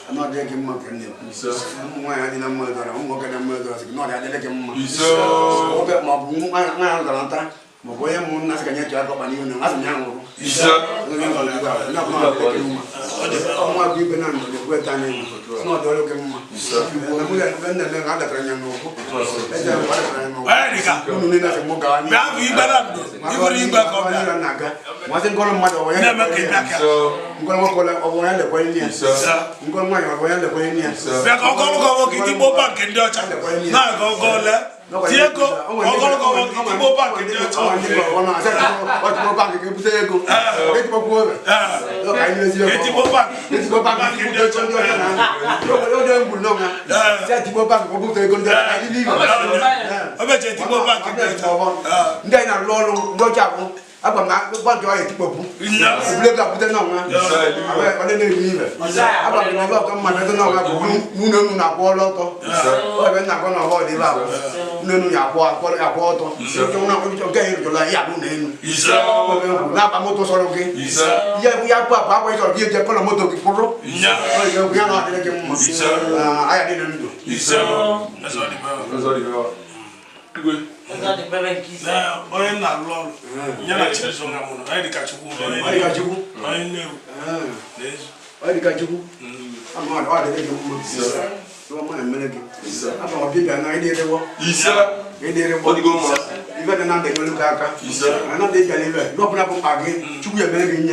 I'm not taking my friend. Why I didn't murder, I'm walking a murder, not a delicate. So, my boy, I'm not going to have a new and I'm young. Not people on the wet time. It's not all looking. Wasn't going to mother, never came back. So, I'm going to call it over the way. I'm going to go in here. They're going to go get the boat back in Dutch. Now go there. Diego, I'm going to go back in Dutch. What more back you say? Go. Let's go back. Let's go back in Dutch. You don't know. Let's go back. I believe. I bet you go back in Dutch. Then I'm long, no job. I'm not going to people. Look up with the number. I didn't leave it. I'm not going to come. I don't know. Not all auto. I'm not going to hold it up. No, you are auto. So don't know okay to like Yabu. Now I'm motor solo. Yeah, we are Papa or give the motor. We are not taking. I didn't do. That's all. I got the baby kids. I'm not long. You're not children. I got you. I got you. I know. I got you. I'm not ordering you. So I'm a minute. I'm not big and I did it. They did it. What you go, even another look at. I'm not taking it. No problem again. To be a baby.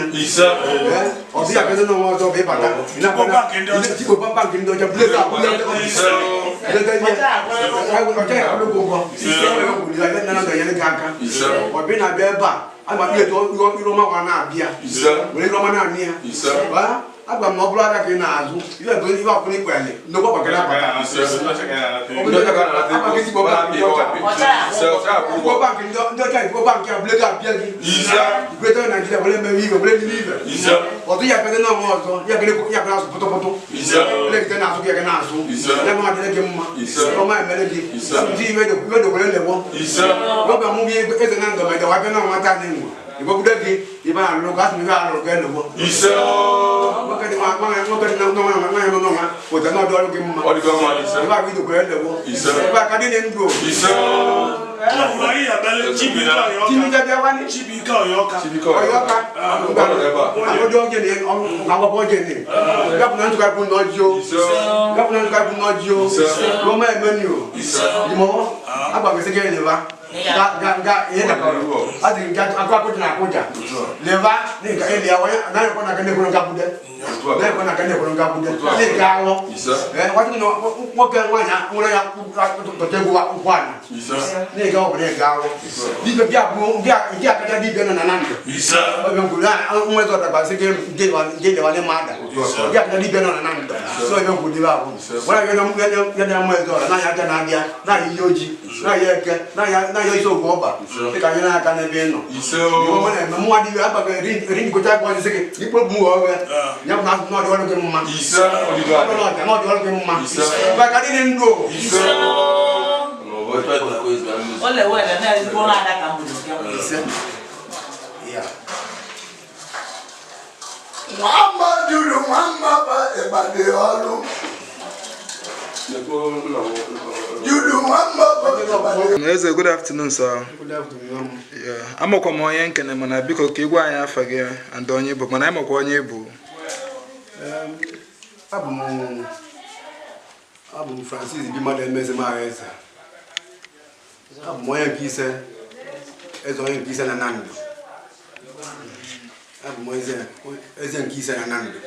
Or the other no more of paper. Go back and go back into the place. I will tell you. Or been a bear back. I'm a little Roman beer. We Roman near. I've got no brother in Azu. You are going to go pretty well. No one can have a go back and go back and blade up. Better than I will leave. Or do you have no more? You have to put a let them ask you an answer. I'm not letting him. My melody. See where the one. Robert movie is an answer. I don't know what I think. If I look at me, I'll get the book. Look at with another looking what you go on. If I read the bread, the book. If I didn't go. I think that I got na koja. Leva ni ka ele awa na ko na kane ko ngabude. Na ko na kane ko ngabude. Ni gawo. Watu no mo ka wanya mo ya to tegu wa kwana. Ni gawo ni gawo. Di be bia bu bia ka ja di be na nando. O be ngula mo to ta ba se ke de wa le mada. Bia ka di be na nando. So be ngudi ba bu. Wala yo no mo to na ya ta na dia na yoji. Na ye ke na yo Isi Ogugu Ogba. E ka nyina aka na be no. Yo mo na mo adi aba ke rin ko ta ko se ke ni pro mu o we. Nya na no do lo ke mma. Isi Ogugu no do lo ke mma. Ba ka di ndo. Isi no bo to ko is ga mu. Ole we na is ko na da ka mu ke Isi. Yeah. Mama duru mama ba e ba de olu. You do one more. Good afternoon, sir. Good afternoon. amakwa m onye nkene mana biko ka igwe anyị afa gị and onye bụ mana amakwa onye bụ abụ m Francis bi mmadụ Emesim eze abụ m onye nke ise onye nke ise na Nando abụ m eze nke ise na Nando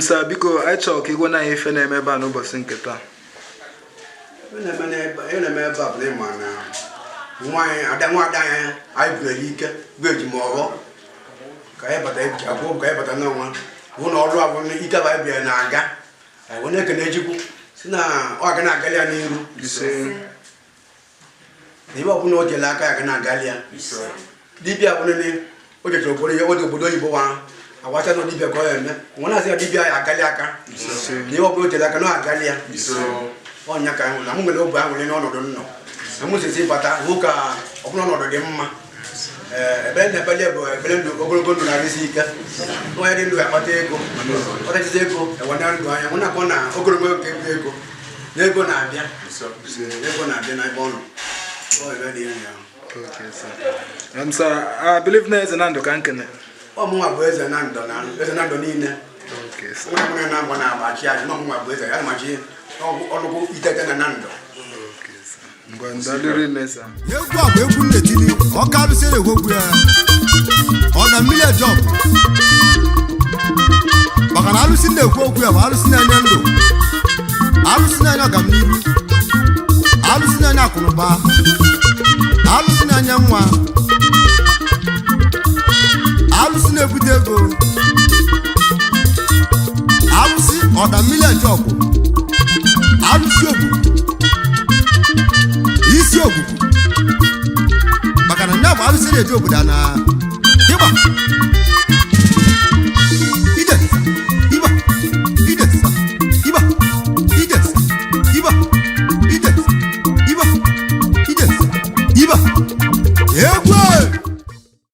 Sa biko anyị chọrọ ka igwe na ife na-eme ebe a n'ụbọchị nke taa. Na-eme ebe a bụ ịma na nwada anyị anyị bụrụ ike bụ Ejimofor ka anyị bata n'ọnwa bụ na ọrụ abụ ike bụ anyị bịara na-aga anyị na-ekene Chukwu si na ọ ga na-agali ya n'iru na ibe ọbụla o jele aka ya ga na-agali ya dibịa bụ o jechara obodo oyibo wa awacha no dibia ko eme wona se dibia ya agali aka ni wo bro tela ka no agali ya onya ka na mu mele obu ahun ni no do no na mu se bata wo ka obuno no do de mma ebe na bele bo ebe ndo ogologo ndo na risi ika no ya de ndo ya pata ego o ta ti ego e wona ndo anya wona ko na ogologo ke ego na ego na abia ego na abia na ibono o ebe de ya. Okay, sir. Sir, I believe na Nando can kene. Oh, mwa bweza Nando nine. Okay, sir. Mwa na mbona abachi no mwa bweza ya machi olugo itete na Nando. Okay, sir. Ngwandaliri nesa. Egwu abụ egwu nnetili ọka Alusi egwu ya. ODAMILI job. Maka na Alusi na-ekwu okwu ya bụ Alusi na-enye ndụ. Alusi na-enye ọganiru. Alusi na-enye akụnụba. Alusi na-enye nwa. Alusi na-ebute ego. Alusi ODAMILI job. Alusi Ogugu Isi Ogugu maka na nya bụ Alusi na-eje obodo na